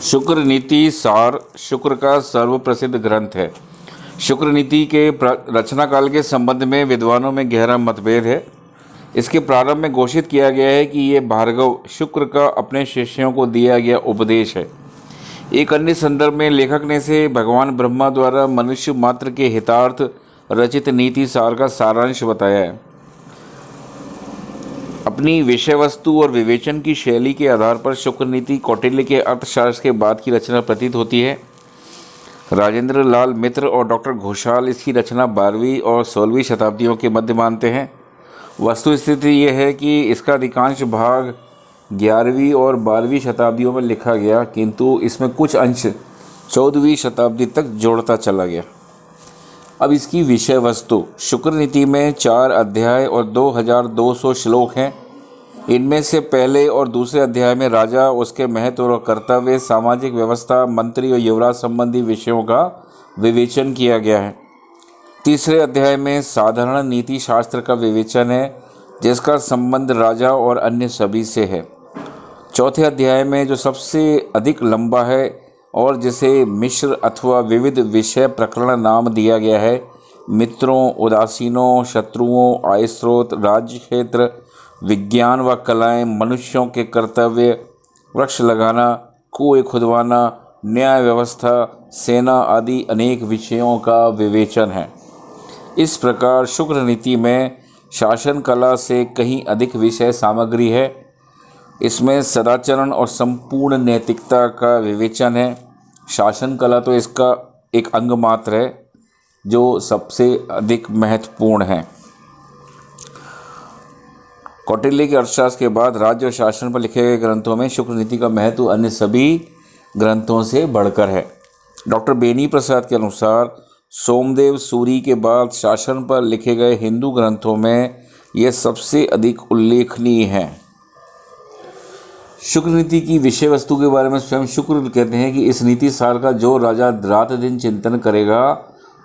शुक्र नीति सार शुक्र का सर्वप्रसिद्ध ग्रंथ है। शुक्र नीति के रचना काल के संबंध में विद्वानों में गहरा मतभेद है। इसके प्रारंभ में घोषित किया गया है कि ये भार्गव शुक्र का अपने शिष्यों को दिया गया उपदेश है। एक अन्य संदर्भ में लेखक ने इसे भगवान ब्रह्मा द्वारा मनुष्य मात्र के हितार्थ रचित नीति सार का सारांश बताया है। अपनी विषय वस्तु और विवेचन की शैली के आधार पर शुक्र नीति कौटिल्य के अर्थशास्त्र के बाद की रचना प्रतीत होती है। राजेंद्र लाल मित्र और डॉक्टर घोषाल इसकी रचना 12वीं और 16वीं शताब्दियों के मध्य मानते हैं। वस्तु स्थिति यह है कि इसका अधिकांश भाग 11वीं और 12वीं शताब्दियों में लिखा गया, किंतु इसमें कुछ अंश 14वीं शताब्दी तक जोड़ता चला गया। अब इसकी विषय वस्तु। शुक्र नीति में 4 अध्याय और 2200 श्लोक हैं। इनमें से पहले और दूसरे अध्याय में राजा, उसके महत्व और कर्तव्य, सामाजिक व्यवस्था, मंत्री और युवराज संबंधी विषयों का विवेचन किया गया है। तीसरे अध्याय में साधारण नीति शास्त्र का विवेचन है, जिसका संबंध राजा और अन्य सभी से है। चौथे अध्याय में, जो सबसे अधिक लंबा है और जिसे मिश्र अथवा विविध विषय प्रकरण नाम दिया गया है, मित्रों, उदासीनों, शत्रुओं, आय स्रोत, राज्य क्षेत्र, विज्ञान व कलाएं, मनुष्यों के कर्तव्य, वृक्ष लगाना, कुएं खुदवाना, न्याय व्यवस्था, सेना आदि अनेक विषयों का विवेचन है। इस प्रकार शुक्र नीति में शासन कला से कहीं अधिक विषय सामग्री है। इसमें सदाचरण और संपूर्ण नैतिकता का विवेचन है। शासन कला तो इसका एक अंग मात्र है, जो सबसे अधिक महत्वपूर्ण है। कौटिल्य के अर्थशास्त्र के बाद राज्य और शासन पर लिखे गए ग्रंथों में शुक्र नीति का महत्व अन्य सभी ग्रंथों से बढ़कर है। डॉक्टर बेनी प्रसाद के अनुसार सोमदेव सूरी के बाद शासन पर लिखे गए हिंदू ग्रंथों में यह सबसे अधिक उल्लेखनीय है। शुक्र नीति की विषय वस्तु के बारे में स्वयं शुक्र कहते हैं कि इस नीति सार का जो राजा रात दिन चिंतन करेगा,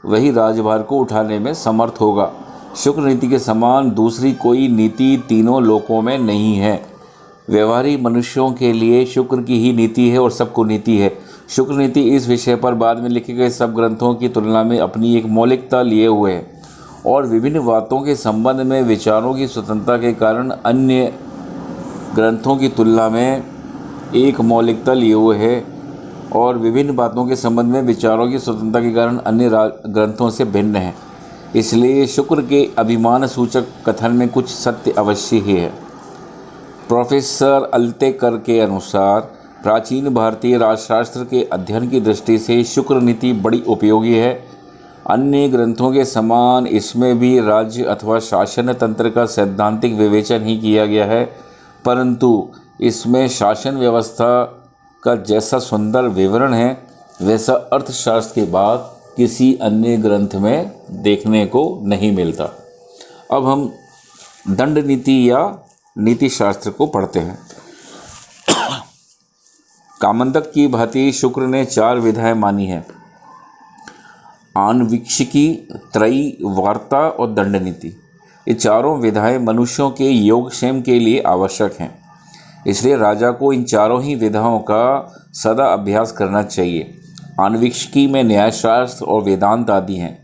वही राजभार को उठाने में समर्थ होगा। शुक्र नीति के समान दूसरी कोई नीति तीनों लोकों में नहीं है। व्यवहारिक मनुष्यों के लिए शुक्र की ही नीति है और सबको नीति है। शुक्र नीति इस विषय पर बाद में लिखे गए सब ग्रंथों की तुलना में अपनी एक मौलिकता लिए हुए है और विभिन्न बातों के संबंध में विचारों की स्वतंत्रता के कारण अन्य ग्रंथों की तुलना में एक मौलिकता लिए हुए है और विभिन्न बातों के संबंध में विचारों की स्वतंत्रता के कारण अन्य ग्रंथों से भिन्न है। इसलिए शुक्र के अभिमान सूचक कथन में कुछ सत्य अवश्य ही है। प्रोफेसर अल्तेकर के अनुसार प्राचीन भारतीय राजशास्त्र के अध्ययन की दृष्टि से शुक्र नीति बड़ी उपयोगी है। अन्य ग्रंथों के समान इसमें भी राज्य अथवा शासन तंत्र का सैद्धांतिक विवेचन ही किया गया है, परंतु इसमें शासन व्यवस्था का जैसा सुंदर विवरण है, वैसा अर्थशास्त्र के बाद किसी अन्य ग्रंथ में देखने को नहीं मिलता। अब हम दंड नीति या नीति शास्त्र को पढ़ते हैं। कामंतक की भांति शुक्र ने 4 विधाएं मानी हैं: आन्वीक्षिकी, त्रयी, वार्ता और दंड नीति। ये चारों विधाएं मनुष्यों के योगक्षेम के लिए आवश्यक हैं। इसलिए राजा को इन चारों ही विधाओं का सदा अभ्यास करना चाहिए। आन्वीक्षिकी में न्यायशास्त्र और वेदांत आदि हैं।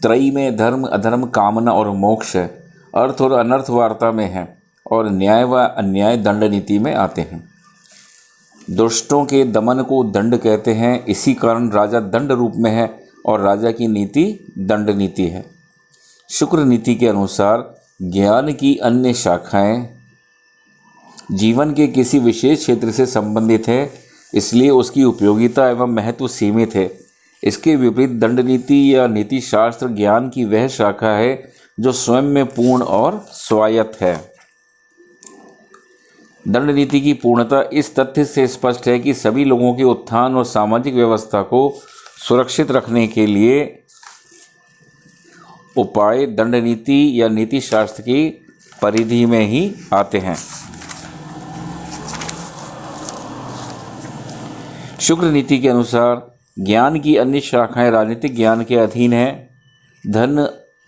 त्रयी में धर्म, अधर्म, कामना और मोक्ष है। अर्थ और अनर्थ वार्ता में है और न्याय व अन्याय दंड नीति में आते हैं। दुष्टों के दमन को दंड कहते हैं। इसी कारण राजा दंड रूप में है और राजा की नीति दंड नीति है। शुक्र नीति के अनुसार ज्ञान की अन्य शाखाएं जीवन के किसी विशेष क्षेत्र से संबंधित है, इसलिए उसकी उपयोगिता एवं महत्व सीमित है। इसके विपरीत दंड नीति या नीति शास्त्र ज्ञान की वह शाखा है जो स्वयं में पूर्ण और स्वायत्त है। दंड नीति की पूर्णता इस तथ्य से स्पष्ट है कि सभी लोगों के उत्थान और सामाजिक व्यवस्था को सुरक्षित रखने के लिए उपाय दंड नीति या नीति शास्त्र की परिधि में ही आते हैं। शुक्र नीति के अनुसार ज्ञान की अन्य शाखाएं राजनीतिक ज्ञान के अधीन हैं। धन,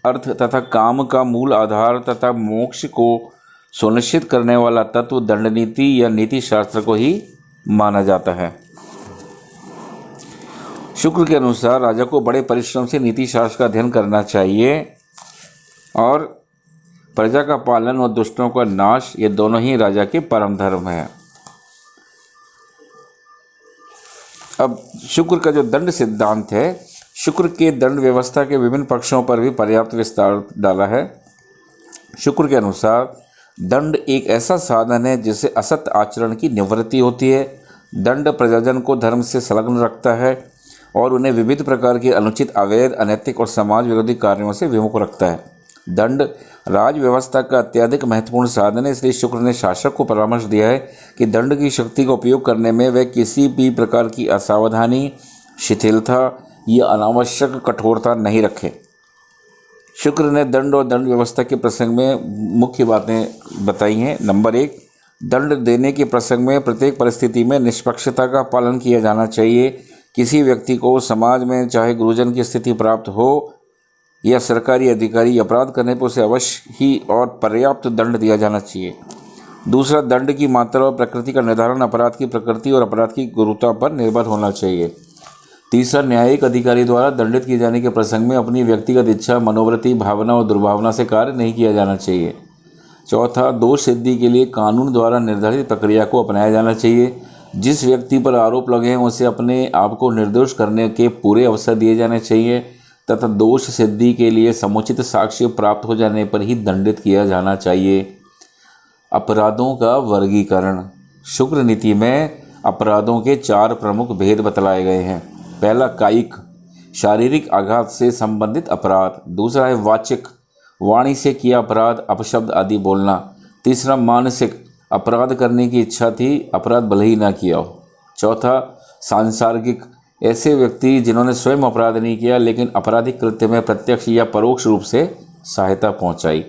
अर्थ तथा काम का मूल आधार तथा मोक्ष को सुनिश्चित करने वाला तत्व दंड नीति या नीति शास्त्र को ही माना जाता है। शुक्र के अनुसार राजा को बड़े परिश्रम से नीति शास्त्र का अध्ययन करना चाहिए और प्रजा का पालन और दुष्टों का नाश, ये दोनों ही राजा के परम धर्म है। अब शुक्र का जो दंड सिद्धांत है, शुक्र के दंड व्यवस्था के विभिन्न पक्षों पर भी पर्याप्त विस्तार डाला है। शुक्र के अनुसार दंड एक ऐसा साधन है जिससे असत आचरण की निवृत्ति होती है। दंड प्रजाजन को धर्म से संलग्न रखता है और उन्हें विविध प्रकार के अनुचित, अवैध, अनैतिक और समाज विरोधी कार्यों से विमुख रखता है। दंड राज व्यवस्था का अत्यधिक महत्वपूर्ण साधन है, इसलिए शुक्र ने शासक को परामर्श दिया है कि दंड की शक्ति का उपयोग करने में वह किसी भी प्रकार की असावधानी, शिथिलता या अनावश्यक कठोरता नहीं रखे। शुक्र ने दंड और दंड व्यवस्था के प्रसंग में मुख्य बातें बताई हैं। नंबर 1, दंड देने के प्रसंग में प्रत्येक परिस्थिति में निष्पक्षता का पालन किया जाना चाहिए। किसी व्यक्ति को समाज में चाहे गुरुजन की स्थिति प्राप्त हो या सरकारी अधिकारी अपराध करने पर उसे अवश्य ही और पर्याप्त दंड दिया जाना चाहिए। दूसरा, दंड की मात्रा और प्रकृति का निर्धारण अपराध की प्रकृति और अपराध की गुरुता पर निर्भर होना चाहिए। तीसरा, न्यायिक अधिकारी द्वारा दंडित किए जाने के प्रसंग में अपनी व्यक्तिगत इच्छा, मनोवृत्ति, भावना और दुर्भावना से कार्य नहीं किया जाना चाहिए। चौथा, दोष सिद्धि के लिए कानून द्वारा निर्धारित प्रक्रिया को अपनाया जाना चाहिए। जिस व्यक्ति पर आरोप लगे हैं उसे अपने आप को निर्दोष करने के पूरे अवसर दिए जाने चाहिए तथा दोष सिद्धि के लिए समुचित साक्ष्य प्राप्त हो जाने पर ही दंडित किया जाना चाहिए। अपराधों का वर्गीकरण। शुक्र नीति में अपराधों के 4 प्रमुख भेद बतलाए गए हैं। पहला, कायिक, शारीरिक आघात से संबंधित अपराध। दूसरा है वाचिक, वाणी से किया अपराध, अपशब्द आदि बोलना। तीसरा, मानसिक, अपराध करने की इच्छा थी, अपराध भले ही ना किया हो। चौथा, सांसर्गिक, ऐसे व्यक्ति जिन्होंने स्वयं अपराध नहीं किया लेकिन आपराधिक कृत्य में प्रत्यक्ष या परोक्ष रूप से सहायता पहुंचाई।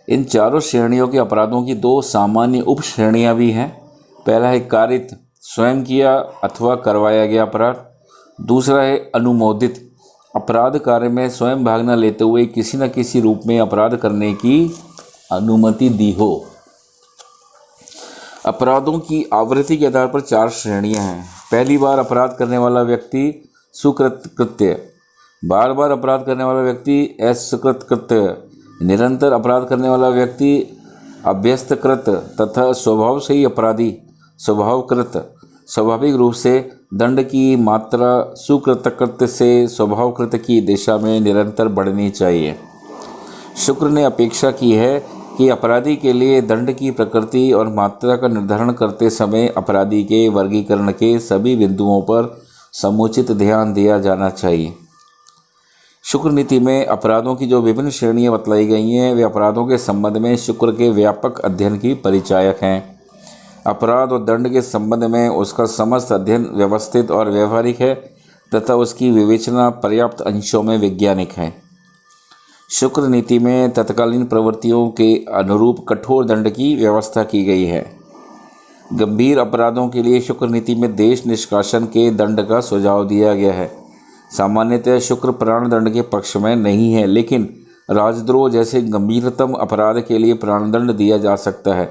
इन चारों श्रेणियों के अपराधों की 2 सामान्य उप श्रेणियाँ भी हैं। पहला है कारित, स्वयं किया अथवा करवाया गया अपराध। दूसरा है अनुमोदित, अपराध कार्य में स्वयं भाग न लेते हुए किसी न किसी रूप में अपराध करने की अनुमति दी हो। अपराधों की आवृत्ति के आधार पर 4 श्रेणियां हैं। पहली बार अपराध करने वाला व्यक्ति सुकृत कृत्य, बार बार अपराध करने वाला व्यक्ति असुकृत कृत्य, निरंतर अपराध करने वाला व्यक्ति अभ्यस्तकृत तथा स्वभाव से ही अपराधी स्वभावकृत। स्वाभाविक रूप से दंड की मात्रा सुकृतकृत्य से स्वभावकृत की दिशा में निरंतर बढ़नी चाहिए। शुक्र ने अपेक्षा की है कि अपराधी के लिए दंड की प्रकृति और मात्रा का निर्धारण करते समय अपराधी के वर्गीकरण के सभी बिंदुओं पर समुचित ध्यान दिया जाना चाहिए। शुक्र नीति में अपराधों की जो विभिन्न श्रेणियां बतलाई गई हैं वे अपराधों के संबंध में शुक्र के व्यापक अध्ययन की परिचायक हैं। अपराध और दंड के संबंध में उसका समस्त अध्ययन व्यवस्थित और व्यवहारिक है तथा उसकी विवेचना पर्याप्त अंशों में वैज्ञानिक है। शुक्र नीति में तत्कालीन प्रवृत्तियों के अनुरूप कठोर दंड की व्यवस्था की गई है। गंभीर अपराधों के लिए शुक्र नीति में देश निष्कासन के दंड का सुझाव दिया गया है। सामान्यतः शुक्र प्राण दंड के पक्ष में नहीं है, लेकिन राजद्रोह जैसे गंभीरतम अपराध के लिए प्राणदंड दिया जा सकता है।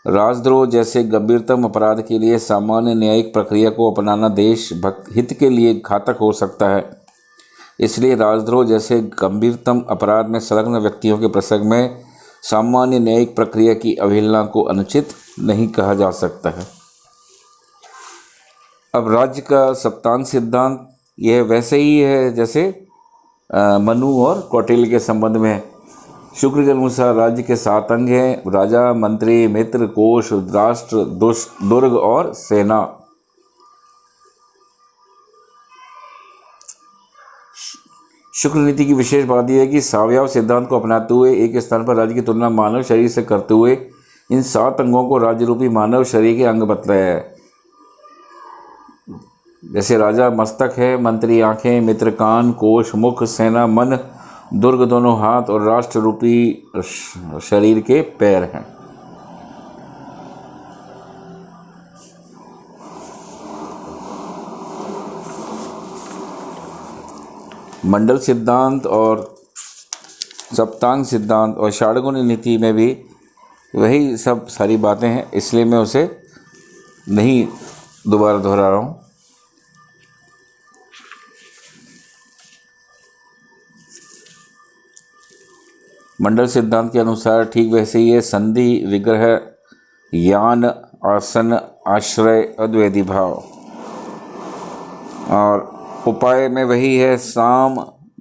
राजद्रोह जैसे गंभीरतम अपराध के लिए सामान्य न्यायिक प्रक्रिया को अपनाना देश हित के लिए घातक हो सकता है। इसलिए राजद्रोह जैसे गंभीरतम अपराध में संलग्न व्यक्तियों के प्रसंग में सामान्य न्यायिक प्रक्रिया की अवहेलना को अनुचित नहीं कहा जा सकता है। अब राज्य का सप्तांग सिद्धांत यह वैसे ही है जैसे मनु और कौटिल्य के संबंध में। शुक्र के अनुसार राज्य के 7 अंग हैं: राजा, मंत्री, मित्र, कोष, राष्ट्र, दुर्ग और सेना। शुक्र नीति की विशेष बात यह है कि सावयव सिद्धांत को अपनाते हुए एक स्थान पर राज्य की तुलना मानव शरीर से करते हुए इन 7 अंगों को राज्य रूपी मानव शरीर के अंग बतलाया है। जैसे राजा मस्तक है, मंत्री आंखें, मित्र कान, कोष मुख, सेना मन, दुर्ग दोनों हाथ और राष्ट्र रूपी शरीर के पैर हैं। मंडल सिद्धांत और सप्तांग सिद्धांत और षाडगुण नीति में भी वही सब सारी बातें हैं, इसलिए मैं उसे नहीं दोबारा दोहरा रहा हूँ। मंडल सिद्धांत के अनुसार ठीक वैसे ही है, संधि, विग्रह, यान, आसन, आश्रय, अद्वैधी भाव। और उपाय में वही है, साम,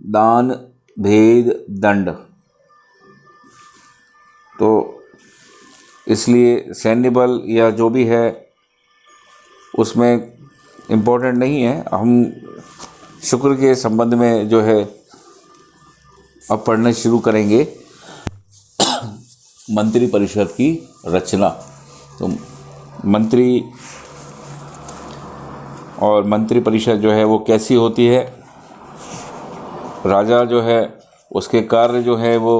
दान, भेद, दंड। तो इसलिए सैन्य बल या जो भी है उसमें इम्पोर्टेंट नहीं है। हम शुक्र के संबंध में जो है अब पढ़ना शुरू करेंगे मंत्री परिषद की रचना। तो मंत्री और मंत्री परिषद जो है वो कैसी होती है, राजा जो है उसके कार्य जो है वो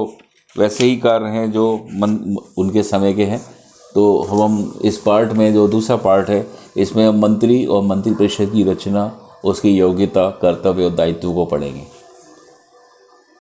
वैसे ही कार्य हैं जो उनके समय के हैं। तो हम इस पार्ट में, जो दूसरा पार्ट है, इसमें हम मंत्री और मंत्री परिषद की रचना, उसकी योग्यता, कर्तव्य और दायित्व को पढ़ेंगे।